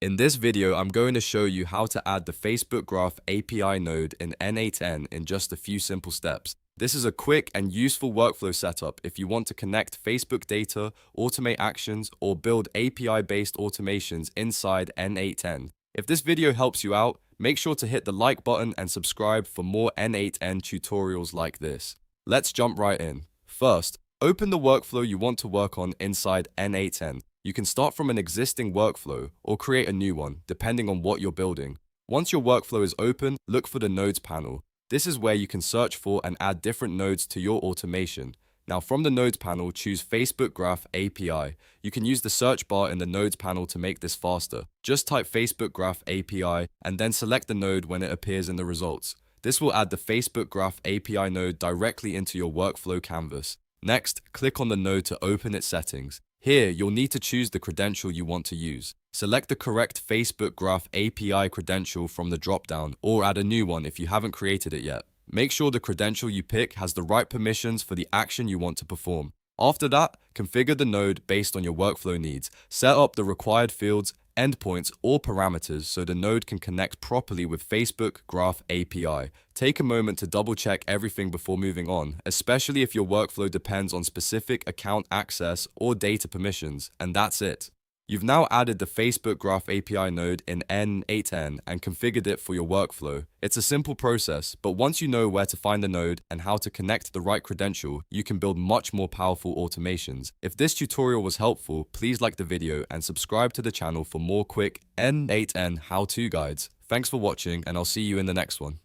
In this video, I'm going to show you how to add the Facebook Graph API node in N8N in just a few simple steps. This is a quick and useful workflow setup if you want to connect Facebook data, automate actions, or build API-based automations inside N8N. If this video helps you out, make sure to hit the like button and subscribe for more N8N tutorials like this. Let's jump right in. First, open the workflow you want to work on inside N8N. You can start from an existing workflow or create a new one, depending on what you're building. Once your workflow is open, look for the Nodes panel. This is where you can search for and add different nodes to your automation. Now from the Nodes panel, choose Facebook Graph API. You can use the search bar in the Nodes panel to make this faster. Just type Facebook Graph API and then select the node when it appears in the results. This will add the Facebook Graph API node directly into your workflow canvas. Next, click on the node to open its settings. Here, you'll need to choose the credential you want to use. Select the correct Facebook Graph API credential from the dropdown, or add a new one if you haven't created it yet. Make sure the credential you pick has the right permissions for the action you want to perform. After that, configure the node based on your workflow needs. Set up the required fields, endpoints, or parameters so the node can connect properly with Facebook Graph API. Take a moment to double check everything before moving on, especially if your workflow depends on specific account access or data permissions, and that's it. You've now added the Facebook Graph API node in N8N and configured it for your workflow. It's a simple process, but once you know where to find the node and how to connect the right credential, you can build much more powerful automations. If this tutorial was helpful, please like the video and subscribe to the channel for more quick N8N how-to guides. Thanks for watching, and I'll see you in the next one.